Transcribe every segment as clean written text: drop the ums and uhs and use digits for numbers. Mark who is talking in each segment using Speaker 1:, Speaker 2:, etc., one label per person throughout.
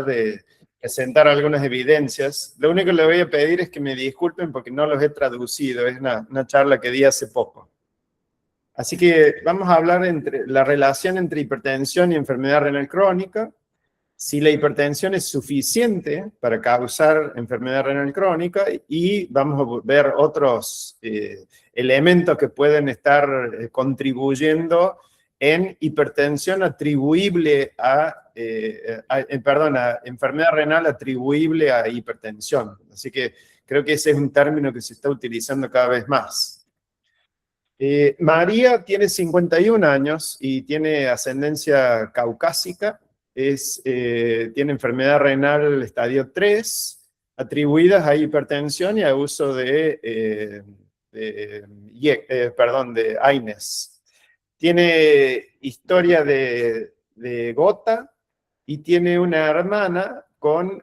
Speaker 1: de presentar algunas evidencias. Lo único que le voy a pedir es que me disculpen porque no los he traducido. Es una charla que di hace poco. Así que vamos a hablar entre la relación entre hipertensión y enfermedad renal crónica, si la hipertensión es suficiente para causar enfermedad renal crónica, y vamos a ver otros elementos que pueden estar contribuyendo en hipertensión atribuible a enfermedad renal atribuible a hipertensión. Así que creo que ese es un término que se está utilizando cada vez más. María tiene 51 años y tiene ascendencia caucásica. Tiene enfermedad renal estadio 3, atribuidas a hipertensión y a uso de AINES. Tiene historia de gota y tiene una hermana con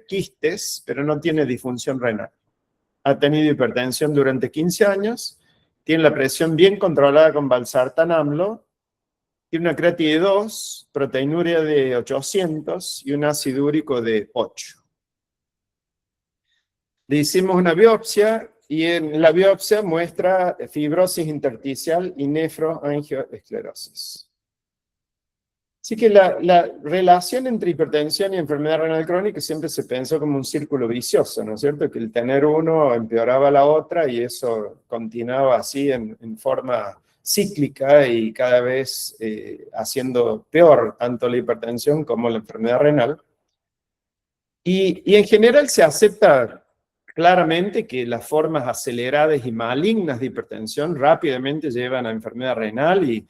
Speaker 1: quistes, pero no tiene disfunción renal. Ha tenido hipertensión durante 15 años, tiene la presión bien controlada con valsartán AMLO, tiene una creatinina-2, proteinuria de 800 y un ácido úrico de 8. Le hicimos una biopsia y en la biopsia muestra fibrosis intersticial y nefroangioesclerosis. Así que la relación entre hipertensión y enfermedad renal crónica siempre se pensó como un círculo vicioso, ¿no es cierto? Que el tener uno empeoraba la otra y eso continuaba así en forma cíclica y cada vez haciendo peor tanto la hipertensión como la enfermedad renal. Y en general se acepta claramente que las formas aceleradas y malignas de hipertensión rápidamente llevan a enfermedad renal y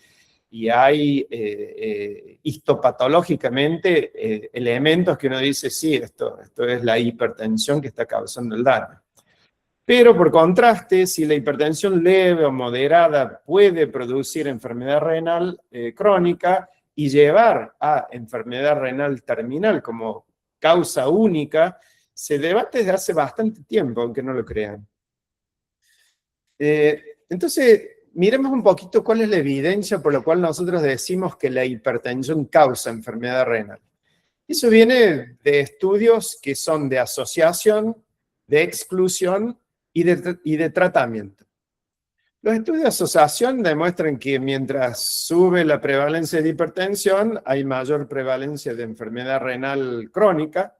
Speaker 1: hay histopatológicamente elementos que uno dice, sí, esto es la hipertensión que está causando el daño. Pero por contraste, si la hipertensión leve o moderada puede producir enfermedad renal crónica y llevar a enfermedad renal terminal como causa única, se debate desde hace bastante tiempo, aunque no lo crean. Entonces, miremos un poquito cuál es la evidencia por la cual nosotros decimos que la hipertensión causa enfermedad renal. Eso viene de estudios que son de asociación, de exclusión y de tratamiento. Los estudios de asociación demuestran que mientras sube la prevalencia de hipertensión, hay mayor prevalencia de enfermedad renal crónica.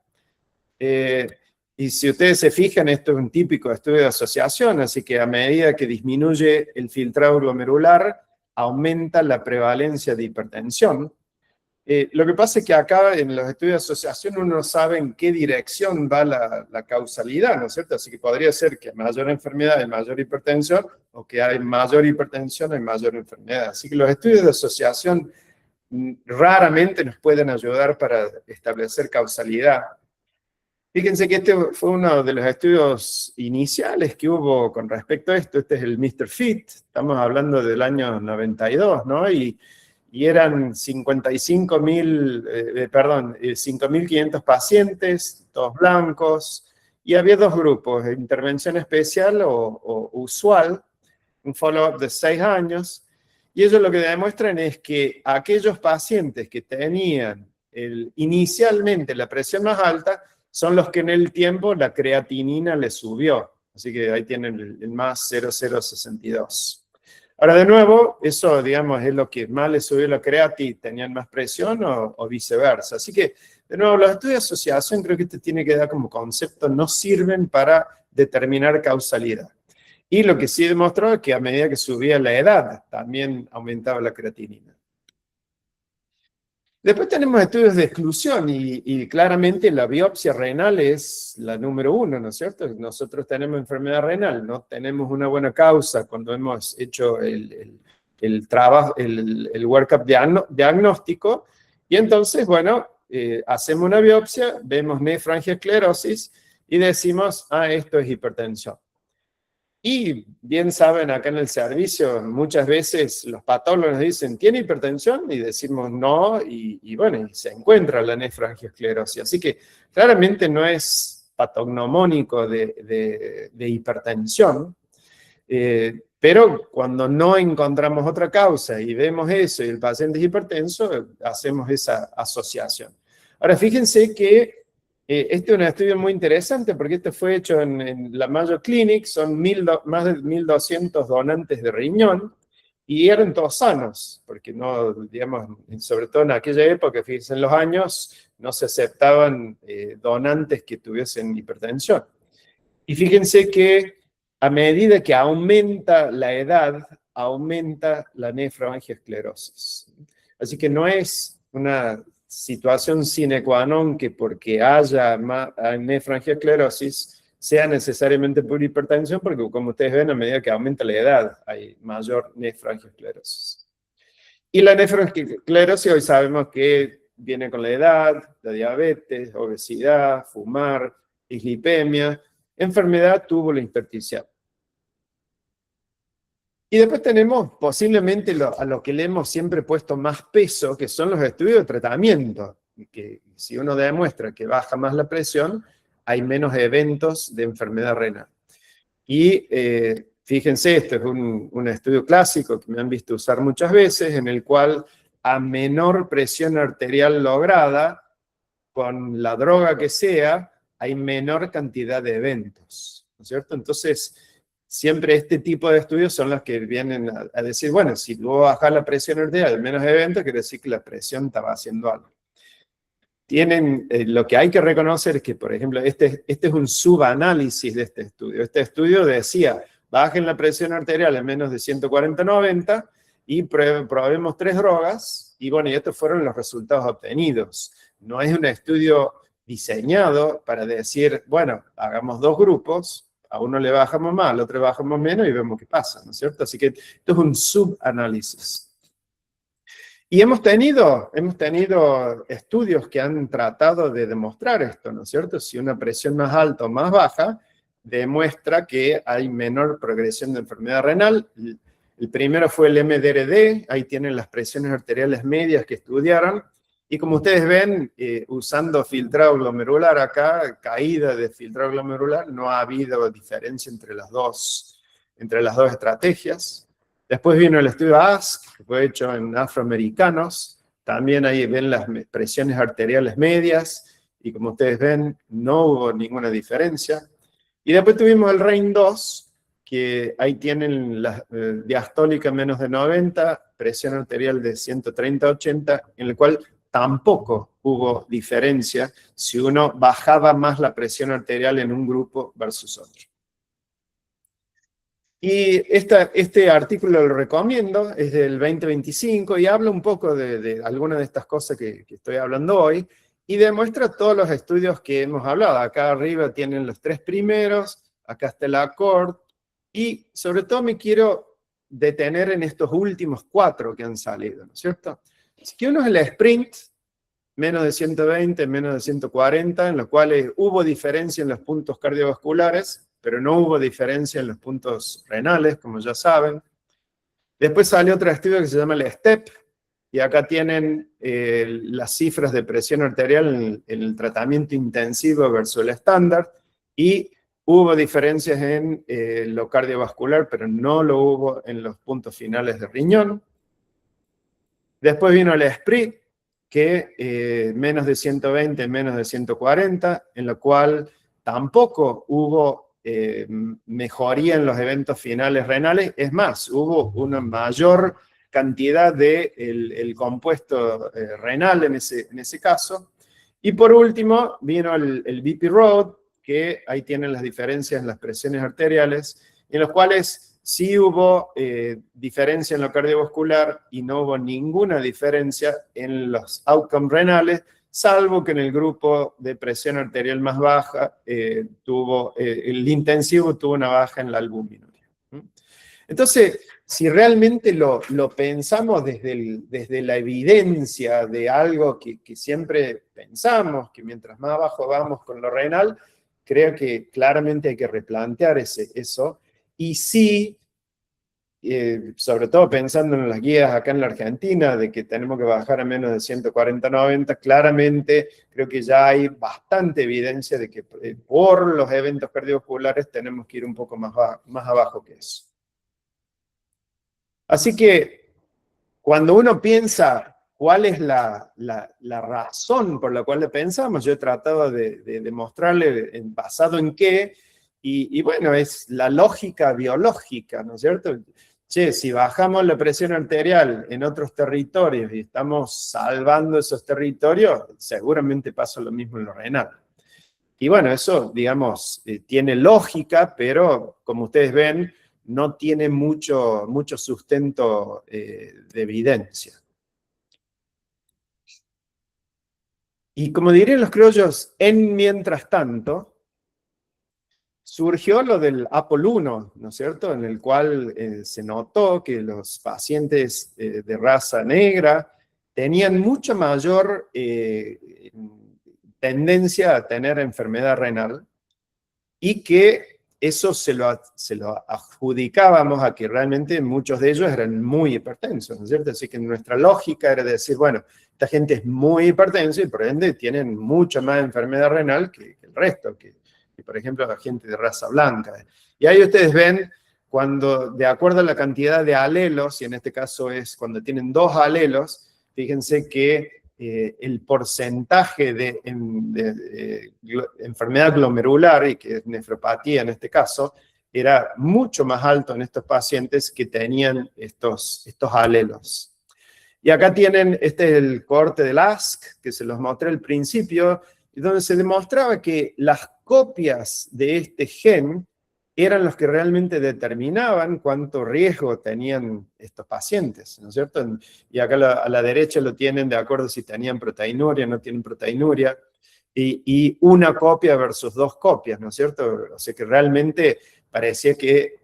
Speaker 1: Y si ustedes se fijan, esto es un típico estudio de asociación, así que a medida que disminuye el filtrado glomerular, aumenta la prevalencia de hipertensión. Lo que pasa es que acá en los estudios de asociación uno no sabe en qué dirección va la causalidad, ¿no es cierto? Así que podría ser que a mayor enfermedad hay mayor hipertensión, o que hay mayor hipertensión hay mayor enfermedad. Así que los estudios de asociación raramente nos pueden ayudar para establecer causalidad. Fíjense que este fue uno de los estudios iniciales que hubo con respecto a esto. Este es el Mr. Fit, estamos hablando del año 92, ¿no? Y eran 5.500 pacientes, todos blancos, y había dos grupos, intervención especial o usual, un follow-up de 6 años, y ellos lo que demuestran es que aquellos pacientes que tenían inicialmente la presión más alta son los que en el tiempo la creatinina les subió. Así que ahí tienen el más 0,062. Ahora, de nuevo, eso, digamos, es lo que más les subió la creatinina, tenían más presión o viceversa. Así que, de nuevo, los estudios de asociación, creo que este tiene que dar como concepto, no sirven para determinar causalidad. Y lo que sí demostró es que a medida que subía la edad, también aumentaba la creatinina. Después tenemos estudios de exclusión y claramente la biopsia renal es la número 1, ¿no es cierto? Nosotros tenemos enfermedad renal, no tenemos una buena causa cuando hemos hecho el trabajo, el workup diagnóstico, y entonces, bueno, hacemos una biopsia, vemos nefroangioesclerosis y decimos, esto es hipertensión. Y bien saben, acá en el servicio, muchas veces los patólogos nos dicen, ¿tiene hipertensión? Y decimos no, y bueno, y se encuentra la nefroangioesclerosis. Así que claramente no es patognomónico de hipertensión, pero cuando no encontramos otra causa y vemos eso y el paciente es hipertenso, hacemos esa asociación. Ahora, fíjense que este es un estudio muy interesante porque este fue hecho en la Mayo Clinic, son más de 1.200 donantes de riñón, y eran todos sanos, porque no, digamos, sobre todo en aquella época, fíjense en los años, no se aceptaban donantes que tuviesen hipertensión. Y fíjense que a medida que aumenta la edad, aumenta la nefroangiosclerosis. Así que no es una situación sine qua non que porque haya nefroangiosclerosis sea necesariamente por hipertensión, porque como ustedes ven, a medida que aumenta la edad, hay mayor nefroangiosclerosis. Y la nefroesclerosis hoy sabemos que viene con la edad, la diabetes, obesidad, fumar, dislipemia, enfermedad tubular intersticial. Y después tenemos posiblemente a lo que le hemos siempre puesto más peso, que son los estudios de tratamiento. Que si uno demuestra que baja más la presión, hay menos eventos de enfermedad renal. Y fíjense, esto es un estudio clásico que me han visto usar muchas veces, en el cual a menor presión arterial lograda, con la droga que sea, hay menor cantidad de eventos, ¿no es cierto? Entonces, siempre este tipo de estudios son los que vienen a decir, bueno, si luego bajar la presión arterial, hay menos eventos, quiere decir que la presión estaba haciendo algo. Lo que hay que reconocer es que, por ejemplo, este es un subanálisis de este estudio. Este estudio decía, bajen la presión arterial en menos de 140/90 y probemos 3 drogas, y bueno, y estos fueron los resultados obtenidos. No es un estudio diseñado para decir, bueno, hagamos 2 grupos, a uno le bajamos más, al otro le bajamos menos y vemos qué pasa, ¿no es cierto? Así que esto es un subanálisis. Y hemos tenido estudios que han tratado de demostrar esto, ¿no es cierto? Si una presión más alta o más baja demuestra que hay menor progresión de enfermedad renal. El primero fue el MDRD, ahí tienen las presiones arteriales medias que estudiaron, y como ustedes ven, usando filtrado glomerular acá, caída de filtrado glomerular, no ha habido diferencia entre las dos estrategias. Después vino el estudio ASK, que fue hecho en afroamericanos. También ahí ven las presiones arteriales medias, y como ustedes ven, no hubo ninguna diferencia. Y después tuvimos el REIN-2, que ahí tienen la diastólica menos de 90, presión arterial de 130/80, en el cual tampoco hubo diferencia si uno bajaba más la presión arterial en un grupo versus otro. Y este artículo lo recomiendo, es del 2025 y habla un poco de algunas de estas cosas que estoy hablando hoy, y demuestra todos los estudios que hemos hablado. Acá arriba tienen los 3 primeros, acá está el ACCORD, y sobre todo me quiero detener en estos últimos 4 que han salido, ¿no es cierto? Así que uno es el SPRINT, menos de 120, menos de 140, en los cuales hubo diferencia en los puntos cardiovasculares, pero no hubo diferencia en los puntos renales, como ya saben. Después salió otro estudio que se llama el STEP, y acá tienen las cifras de presión arterial en el tratamiento intensivo versus el estándar, y hubo diferencias en lo cardiovascular, pero no lo hubo en los puntos finales de riñón. Después vino el SPRIT, que menos de 120, menos de 140, en lo cual tampoco hubo mejoría en los eventos finales renales. Es más, hubo una mayor cantidad de el compuesto renal en ese caso. Y por último, vino el BP-ROAD, que ahí tienen las diferencias en las presiones arteriales, en los cuales sí hubo diferencia en lo cardiovascular y no hubo ninguna diferencia en los outcomes renales, salvo que en el grupo de presión arterial más baja, el intensivo tuvo una baja en la albuminuria. Entonces, si realmente lo pensamos desde la evidencia de algo que siempre pensamos, que mientras más abajo vamos con lo renal, creo que claramente hay que replantear eso. Y sí, sobre todo pensando en las guías acá en la Argentina, de que tenemos que bajar a menos de 140/90, claramente creo que ya hay bastante evidencia de que por los eventos cardiovasculares tenemos que ir un poco más abajo que eso. Así que cuando uno piensa ¿cuál es la razón por la cual le pensamos? Yo he tratado de demostrarle basado en qué, y bueno, es la lógica biológica, ¿no es cierto? Che, si bajamos la presión arterial en otros territorios y estamos salvando esos territorios, seguramente pasa lo mismo en lo renal. Y bueno, eso, digamos, tiene lógica, pero como ustedes ven, no tiene mucho sustento de evidencia. Y como dirían los criollos, en mientras tanto, surgió lo del APOL1, ¿no es cierto? En el cual se notó que los pacientes de raza negra tenían mucha mayor tendencia a tener enfermedad renal y que eso se lo adjudicábamos a que realmente muchos de ellos eran muy hipertensos, ¿no es cierto? Así que nuestra lógica era decir, bueno, esta gente es muy hipertensa y por ende tienen mucha más enfermedad renal que el resto, que por ejemplo la gente de raza blanca. Y ahí ustedes ven cuando, de acuerdo a la cantidad de alelos, y en este caso es cuando tienen 2 alelos, fíjense que el porcentaje de enfermedad glomerular, y que es nefropatía en este caso, era mucho más alto en estos pacientes que tenían estos alelos. Y acá tienen, este es el cohorte del ASC, que se los mostré al principio, donde se demostraba que las copias de este gen eran los que realmente determinaban cuánto riesgo tenían estos pacientes, ¿no es cierto? Y acá a la derecha lo tienen de acuerdo si tenían proteinuria o no tienen proteinuria, y una copia versus 2 copias, ¿no es cierto? O sea que realmente parecía que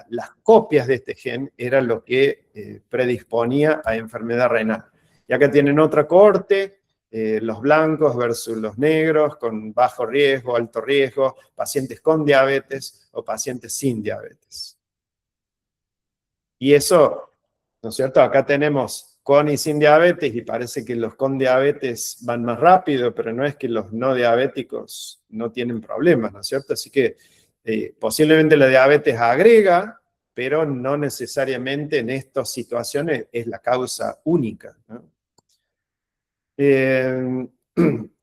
Speaker 1: las copias de este gen era lo que predisponía a enfermedad renal. Y acá tienen otra cohorte, los blancos versus los negros, con bajo riesgo, alto riesgo, pacientes con diabetes o pacientes sin diabetes. Y eso, ¿no es cierto? Acá tenemos con y sin diabetes, y parece que los con diabetes van más rápido, pero no es que los no diabéticos no tienen problemas, ¿no es cierto? Así que posiblemente la diabetes agrega, pero no necesariamente en estas situaciones es la causa única, ¿no?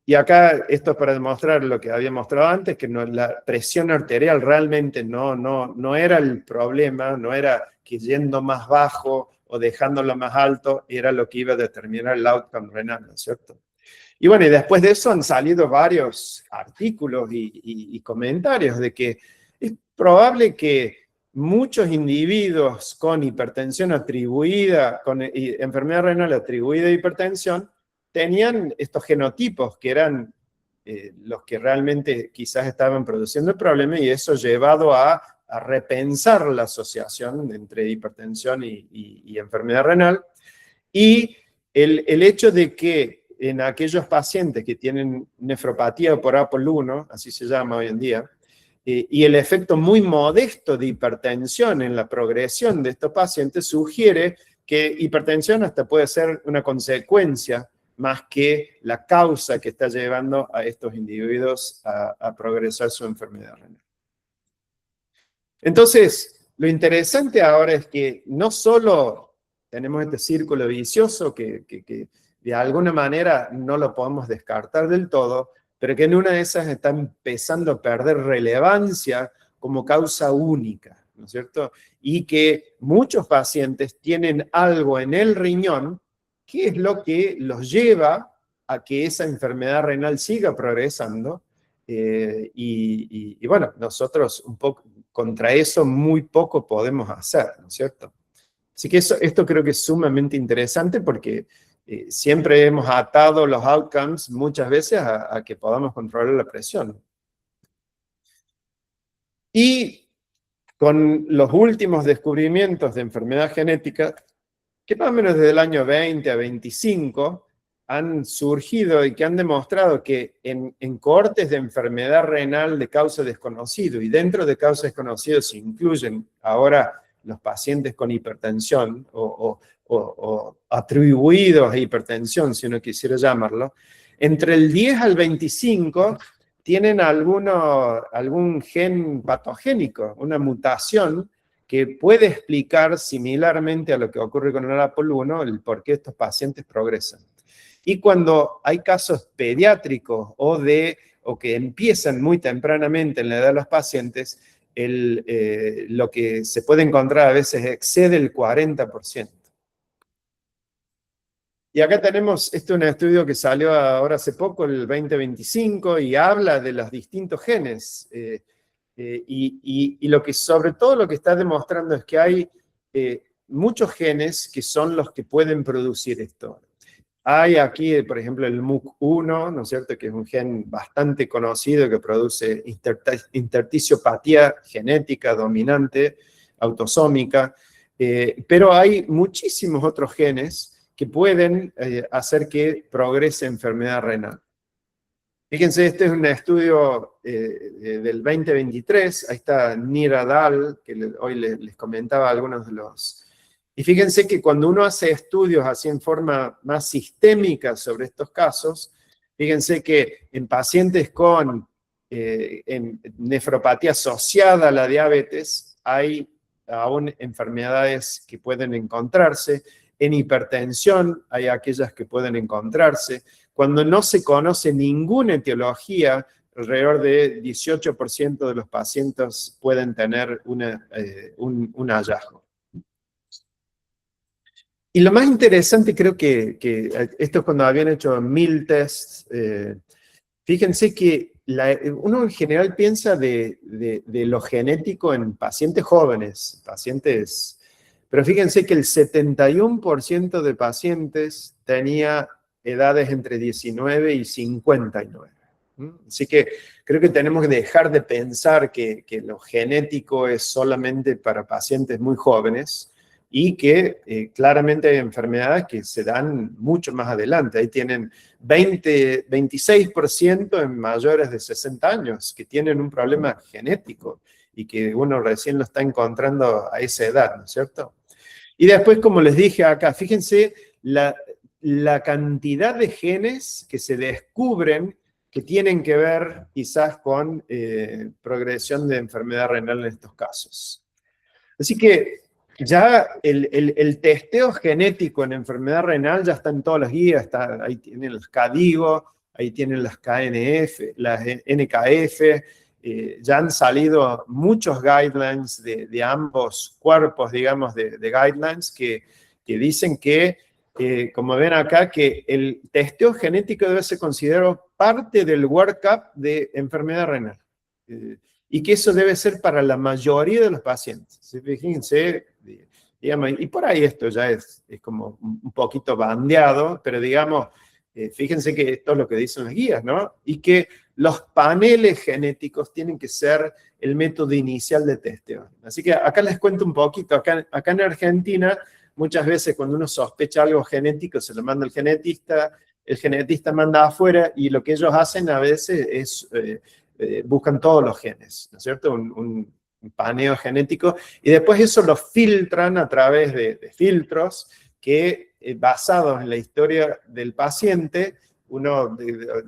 Speaker 1: Y acá, esto es para demostrar lo que había mostrado antes, que la presión arterial realmente no era el problema, no era que yendo más bajo o dejándolo más alto era lo que iba a determinar el outcome renal, ¿no es cierto? Y bueno, y después de eso han salido varios artículos y comentarios de que es probable que muchos individuos con hipertensión atribuida, con enfermedad renal atribuida a hipertensión, tenían estos genotipos que eran los que realmente quizás estaban produciendo el problema, y eso llevado a repensar la asociación entre hipertensión y enfermedad renal. Y el hecho de que en aquellos pacientes que tienen nefropatía por APOL1, así se llama hoy en día, y el efecto muy modesto de hipertensión en la progresión de estos pacientes sugiere que hipertensión hasta puede ser una consecuencia más que la causa que está llevando a estos individuos a progresar su enfermedad renal. Entonces, lo interesante ahora es que no solo tenemos este círculo vicioso que de alguna manera no lo podemos descartar del todo, pero que en una de esas está empezando a perder relevancia como causa única, ¿no es cierto? Y que muchos pacientes tienen algo en el riñón que es lo que los lleva a que esa enfermedad renal siga progresando. Y bueno, nosotros un poco contra eso muy poco podemos hacer, ¿no es cierto? Así que esto creo que es sumamente interesante porque siempre hemos atado los outcomes muchas veces a que podamos controlar la presión. Y con los últimos descubrimientos de enfermedad genética, que más o menos desde el año 20 a 25 han surgido y que han demostrado que en cohortes de enfermedad renal de causa desconocido, y dentro de causa desconocida se incluyen ahora los pacientes con hipertensión o atribuidos a hipertensión, si uno quisiera llamarlo, entre el 10 al 25 tienen algún gen patogénico, una mutación que puede explicar similarmente a lo que ocurre con el APOL1, el por qué estos pacientes progresan. Y cuando hay casos pediátricos o que empiezan muy tempranamente en la edad de los pacientes, lo que se puede encontrar a veces excede el 40%. Y acá tenemos, este es un estudio que salió ahora hace poco, el 2025, y habla de los distintos genes. Y sobre todo lo que está demostrando es que hay muchos genes que son los que pueden producir esto. Hay aquí, por ejemplo, el MUC1, ¿no es cierto?, que es un gen bastante conocido que produce interticiopatía genética dominante, autosómica, pero hay muchísimos otros genes que pueden hacer que progrese enfermedad renal. Fíjense, este es un estudio del 2023, ahí está Nir Adal, que hoy les comentaba algunos de los... Y fíjense que cuando uno hace estudios así en forma más sistémica sobre estos casos, fíjense que en pacientes con nefropatía asociada a la diabetes, hay aún enfermedades que pueden encontrarse. En hipertensión hay aquellas que pueden encontrarse. Cuando no se conoce ninguna etiología, alrededor de 18% de los pacientes pueden tener un hallazgo. Y lo más interesante creo que esto es cuando habían hecho 1000 tests. Fíjense que uno en general piensa de lo genético en pacientes jóvenes, pero fíjense que el 71% de pacientes tenía edades entre 19 y 59. Así que creo que tenemos que dejar de pensar que lo genético es solamente para pacientes muy jóvenes y que claramente hay enfermedades que se dan mucho más adelante. Ahí tienen 26% en mayores de 60 años que tienen un problema genético y que uno recién lo está encontrando a esa edad, ¿no es cierto? Y después, como les dije acá, fíjense la cantidad de genes que se descubren que tienen que ver quizás con progresión de enfermedad renal en estos casos. Así que ya el testeo genético en enfermedad renal ya está en todas las guías, ahí tienen los KDIGO, ahí tienen las KNF, las NKF, ya han salido muchos guidelines de ambos cuerpos, digamos, de guidelines que dicen que, como ven acá, que el testeo genético debe ser considerado parte del workup de enfermedad renal. Y que eso debe ser para la mayoría de los pacientes. Fíjense, digamos, y por ahí esto ya es como un poquito bandeado, pero digamos, fíjense que esto es lo que dicen las guías, ¿no? Y que los paneles genéticos tienen que ser el método inicial de testeo. Así que acá les cuento un poquito. Acá en Argentina, muchas veces cuando uno sospecha algo genético, se lo manda el genetista manda afuera, y lo que ellos hacen a veces es... buscan todos los genes, ¿no es cierto? Un paneo genético, y después eso lo filtran a través de filtros que, basados en la historia del paciente, uno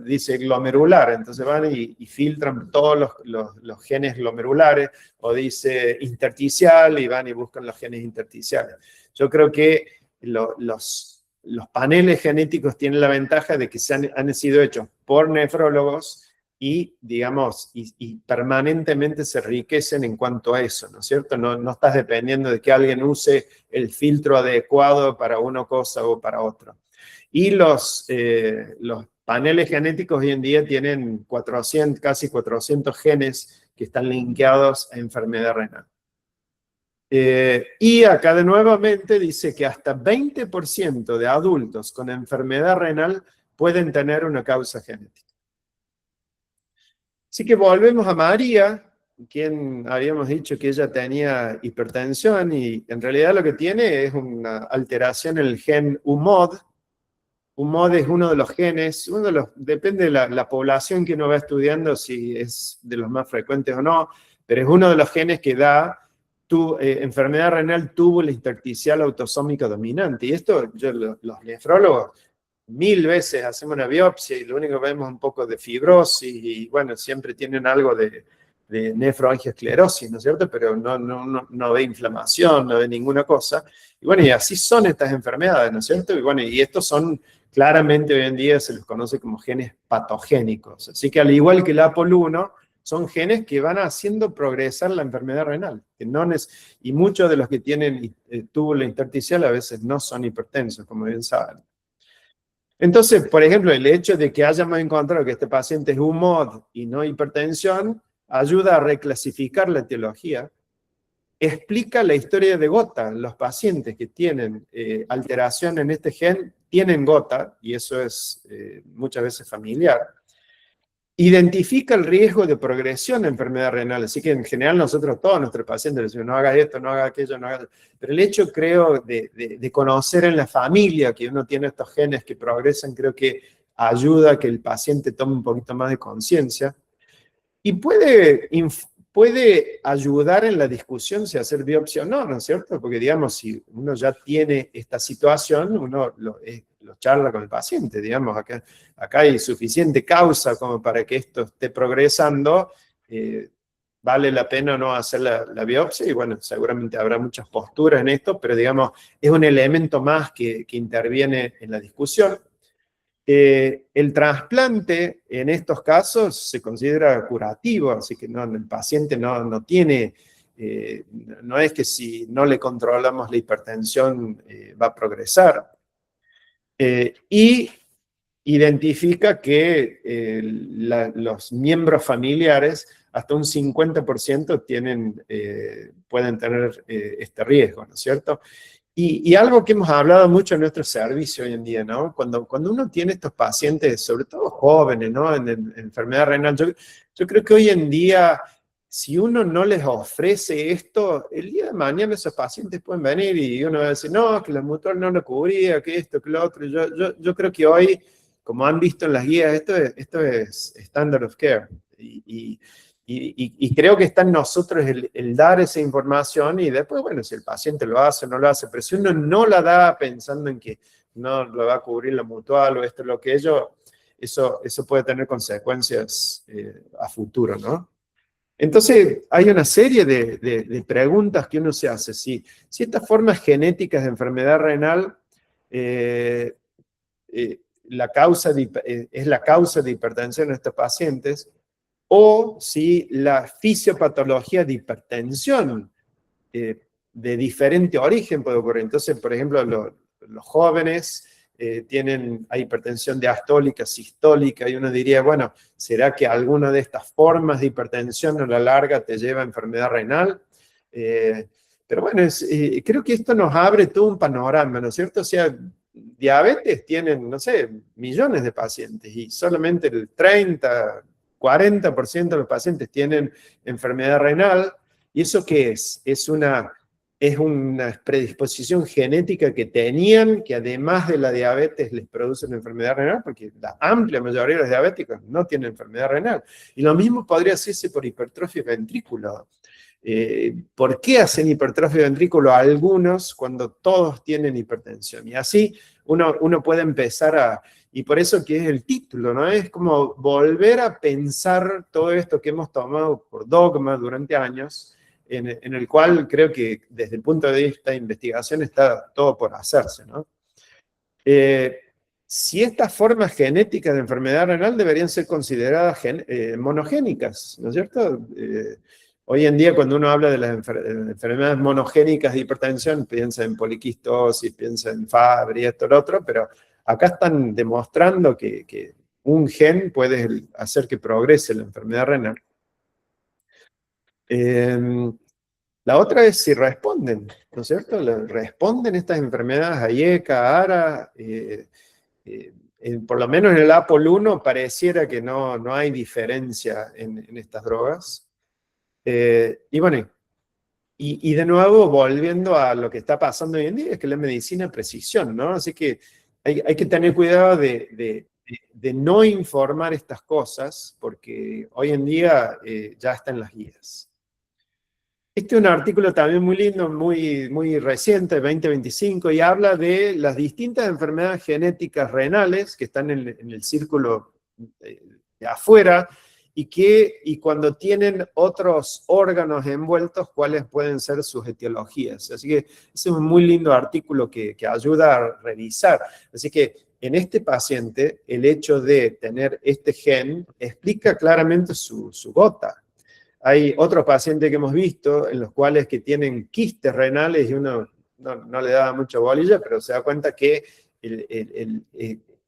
Speaker 1: dice glomerular, entonces van y filtran todos los genes glomerulares, o dice intersticial, y van y buscan los genes intersticiales. Yo creo que los paneles genéticos tienen la ventaja de que han sido hechos por nefrólogos, y, digamos, y permanentemente se enriquecen en cuanto a eso, ¿no es cierto? No estás dependiendo de que alguien use el filtro adecuado para una cosa o para otra. Y los paneles genéticos hoy en día tienen casi 400 genes que están linkeados a enfermedad renal. Y acá de nuevamente dice que hasta 20% de adultos con enfermedad renal pueden tener una causa genética. Así que volvemos a María, quien habíamos dicho que ella tenía hipertensión, y en realidad lo que tiene es una alteración en el gen UMOD. UMOD es uno de los genes, depende de la población que uno va estudiando, si es de los más frecuentes o no, pero es uno de los genes que da enfermedad renal túbulo intersticial autosómica dominante. Y esto, los nefrólogos, 1000 veces hacemos una biopsia y lo único que vemos es un poco de fibrosis, y bueno, siempre tienen algo de de nefroangiosclerosis, ¿no es cierto? Pero no ve inflamación, no ve ninguna cosa. Y bueno, y así son estas enfermedades, ¿no es cierto? Y bueno, y estos son, claramente hoy en día se los conoce como genes patogénicos. Así que al igual que el APOL1, son genes que van haciendo progresar la enfermedad renal. Y muchos de los que tienen túbulo intersticial a veces no son hipertensos, como bien saben. Entonces, por ejemplo, el hecho de que hayamos encontrado que este paciente es UMOD y no hipertensión, ayuda a reclasificar la etiología, explica la historia de gota. Los pacientes que tienen alteración en este gen tienen gota, y eso es muchas veces familiar. Identifica el riesgo de progresión de enfermedad renal, así que en general nosotros, todos nuestros pacientes, les decimos, no hagas esto, no hagas aquello, no hagas... Pero el hecho, creo, de conocer en la familia que uno tiene estos genes que progresan, creo que ayuda a que el paciente tome un poquito más de conciencia. Y puede ayudar en la discusión si hacer biopsia o no, ¿no es cierto? Porque, digamos, si uno ya tiene esta situación, uno lo charla con el paciente, digamos, acá hay suficiente causa como para que esto esté progresando, vale la pena o no hacer la biopsia, y bueno, seguramente habrá muchas posturas en esto, pero, digamos, es un elemento más que interviene en la discusión. El trasplante en estos casos se considera curativo, así que el paciente no tiene, no es que si no le controlamos la hipertensión va a progresar. Y identifica que los miembros familiares, hasta un 50% pueden tener este riesgo, ¿no es cierto? Y algo que hemos hablado mucho en nuestro servicio hoy en día, ¿no? Cuando uno tiene estos pacientes, sobre todo jóvenes, ¿no? En enfermedad renal, yo creo que hoy en día, si uno no les ofrece esto, el día de mañana esos pacientes pueden venir y uno va a decir, no, que la mutual no lo cubría, que esto, que lo otro. Yo creo que hoy, como han visto en las guías, esto es standard of care. Y creo que está en nosotros el dar esa información, y después, bueno, si el paciente lo hace o no lo hace, pero si uno no la da pensando en que no lo va a cubrir la mutual o esto o lo que ello, eso puede tener consecuencias a futuro, ¿no? Entonces, hay una serie de preguntas que uno se hace. Si estas formas genéticas de enfermedad renal es la causa de hipertensión en estos pacientes, o si la fisiopatología de hipertensión de diferente origen puede ocurrir. Entonces, por ejemplo, los jóvenes tienen hipertensión diastólica, sistólica, y uno diría, bueno, ¿será que alguna de estas formas de hipertensión a la larga te lleva a enfermedad renal? Pero bueno, creo que esto nos abre todo un panorama, ¿no es cierto? O sea, diabetes tienen, no sé, millones de pacientes, y solamente el 40% de los pacientes tienen enfermedad renal. ¿Y eso qué es? Es una predisposición genética que tenían, que además de la diabetes les produce una enfermedad renal, porque la amplia mayoría de los diabéticos no tienen enfermedad renal. Y lo mismo podría hacerse por hipertrofia ventrículo. ¿Por qué hacen hipertrofia ventrículo algunos cuando todos tienen hipertensión? Y así uno puede empezar y por eso que es el título, ¿no? Es como volver a pensar todo esto que hemos tomado por dogma durante años, en el cual creo que desde el punto de vista de investigación está todo por hacerse, ¿no? Si estas formas genéticas de enfermedad renal deberían ser consideradas monogénicas, ¿no es cierto? Hoy en día, cuando uno habla de las enfermedades monogénicas de hipertensión, piensa en poliquistosis, piensa en Fabry, esto, lo otro, pero acá están demostrando que un gen puede hacer que progrese la enfermedad renal. La otra es si responden, ¿no es cierto? ¿Responden estas enfermedades a IECA, ARA? Por lo menos en el APOL1 pareciera que no hay diferencia en estas drogas. Y bueno, y de nuevo, volviendo a lo que está pasando hoy en día, es que la medicina es precisión, ¿no? Así que hay que tener cuidado de no informar estas cosas, porque hoy en día ya está en las guías. Este es un artículo también muy lindo, muy reciente, 2025, y habla de las distintas enfermedades genéticas renales que están en el círculo de afuera, y cuando tienen otros órganos envueltos, cuáles pueden ser sus etiologías. Así que ese es un muy lindo artículo que ayuda a revisar. Así que en este paciente, el hecho de tener este gen explica claramente su gota. Hay otros pacientes que hemos visto en los cuales que tienen quistes renales y uno no le da mucha bolilla, pero se da cuenta que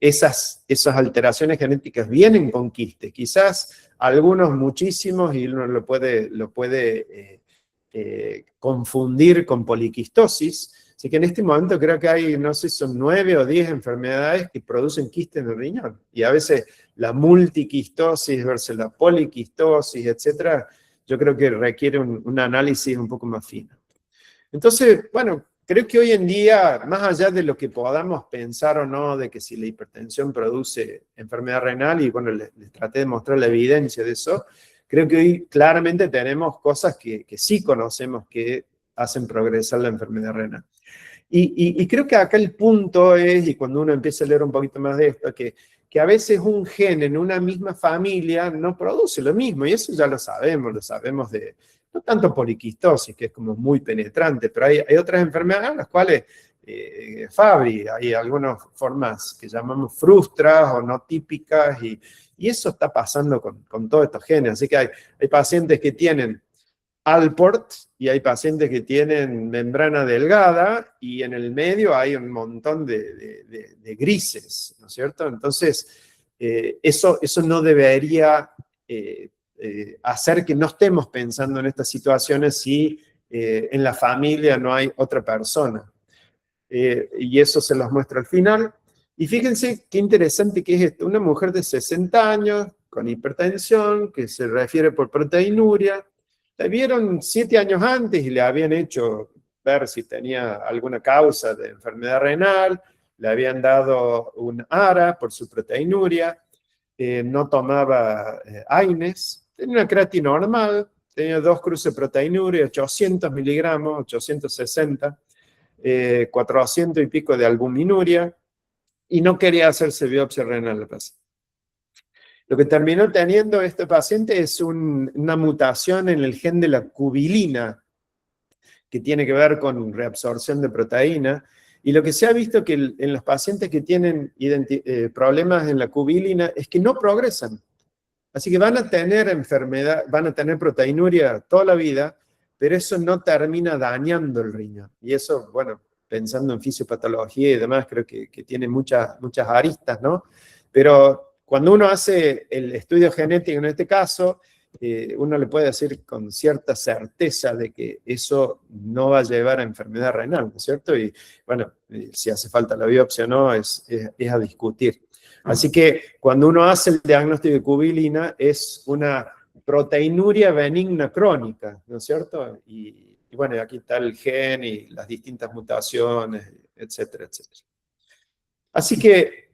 Speaker 1: esas alteraciones genéticas vienen con quistes. Quizás algunos muchísimos y uno lo puede confundir con poliquistosis. Así que en este momento creo que hay, no sé si son 9 o 10 enfermedades que producen quistes en el riñón. Y a veces la multiquistosis versus la poliquistosis, etcétera, yo creo que requiere un análisis un poco más fino. Entonces, bueno, creo que hoy en día, más allá de lo que podamos pensar o no, de que si la hipertensión produce enfermedad renal, y bueno, les traté de mostrar la evidencia de eso, creo que hoy claramente tenemos cosas que sí conocemos que hacen progresar la enfermedad renal. Y creo que acá el punto es, y cuando uno empieza a leer un poquito más de esto, que a veces un gen en una misma familia no produce lo mismo, y eso ya lo sabemos de, no tanto poliquistosis, que es como muy penetrante, pero hay otras enfermedades, las cuales, Fabri, hay algunas formas que llamamos frustras o no típicas, y eso está pasando con todos estos genes, así que hay pacientes que tienen Alport, y hay pacientes que tienen membrana delgada, y en el medio hay un montón de grises, ¿no es cierto? Entonces, eso no debería hacer que no estemos pensando en estas situaciones si en la familia no hay otra persona. Y eso se los muestro al final. Y fíjense qué interesante que es esto. Una mujer de 60 años con hipertensión, que se refiere por proteinuria. La vieron 7 años antes y le habían hecho ver si tenía alguna causa de enfermedad renal, le habían dado un ARA por su proteinuria, no tomaba AINES, tenía una creatina normal, tenía 2 cruces de proteinuria, 800 miligramos, 860, 400 y pico de albuminuria, y no quería hacerse biopsia renal. Lo que terminó teniendo este paciente es una mutación en el gen de la cubilina, que tiene que ver con reabsorción de proteína, y lo que se ha visto que en los pacientes que tienen problemas en la cubilina es que no progresan. Así que van a tener enfermedad, van a tener proteinuria toda la vida, pero eso no termina dañando el riñón. Y eso, bueno, pensando en fisiopatología y demás, creo que tiene muchas aristas, ¿no? Pero cuando uno hace el estudio genético en este caso, uno le puede decir con cierta certeza de que eso no va a llevar a enfermedad renal, ¿no es cierto? Y bueno, si hace falta la biopsia o no, es a discutir. Así que cuando uno hace el diagnóstico de cubilina, es una proteinuria benigna crónica, ¿no es cierto? Y bueno, aquí está el gen y las distintas mutaciones, etcétera, etcétera. Así que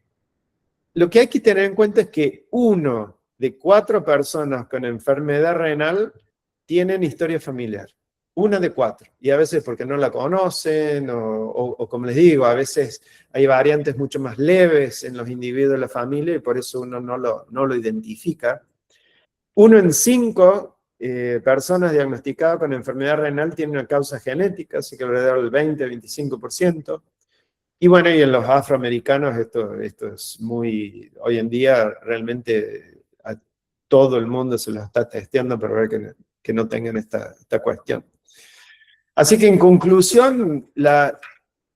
Speaker 1: lo que hay que tener en cuenta es que 1 de 4 personas con enfermedad renal tienen historia familiar. 1 de 4. Y a veces porque no la conocen, o como les digo, a veces hay variantes mucho más leves en los individuos de la familia y por eso uno no lo identifica. 1 en 5 personas diagnosticadas con enfermedad renal tiene una causa genética, así que alrededor del 20-25%. Y bueno, y en los afroamericanos esto es muy, hoy en día realmente a todo el mundo se lo está testeando para ver que no tengan esta cuestión. Así que en conclusión, la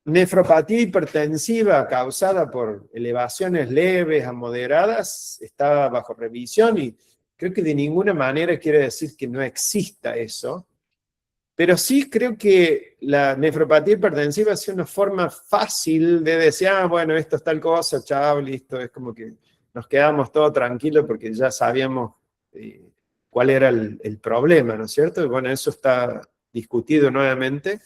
Speaker 1: nefropatía hipertensiva causada por elevaciones leves a moderadas está bajo revisión y creo que de ninguna manera quiere decir que no exista eso. Pero sí creo que la nefropatía hipertensiva es una forma fácil de decir, bueno, esto es tal cosa, chao, listo. Es como que nos quedamos todos tranquilos porque ya sabíamos cuál era el problema, ¿no es cierto? Y bueno, eso está discutido nuevamente.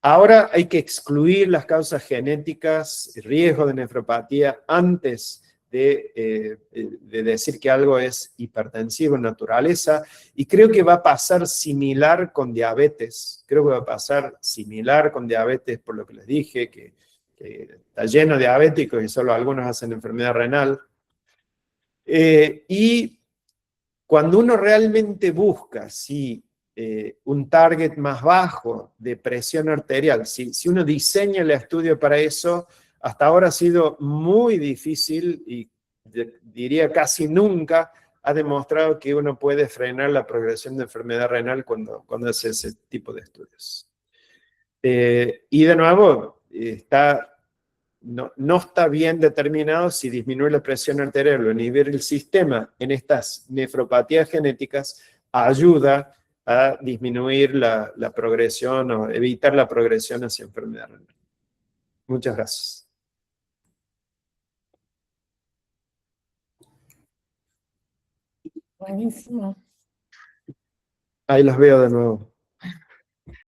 Speaker 1: Ahora hay que excluir las causas genéticas, el riesgo de nefropatía antes de decir que algo es hipertensivo en naturaleza, y creo que va a pasar similar con diabetes. Creo que va a pasar similar con diabetes, por lo que les dije, que está lleno de diabéticos y solo algunos hacen enfermedad renal. Y Cuando uno realmente busca si un target más bajo de presión arterial, si uno diseña el estudio para eso, hasta ahora ha sido muy difícil y diría casi nunca ha demostrado que uno puede frenar la progresión de enfermedad renal cuando hace ese tipo de estudios. Y de nuevo, no está bien determinado si disminuir la presión arterial o inhibir el sistema en estas nefropatías genéticas ayuda a disminuir la progresión o evitar la progresión hacia enfermedad renal. Muchas gracias.
Speaker 2: Buenísimo.
Speaker 1: Ahí los veo de nuevo.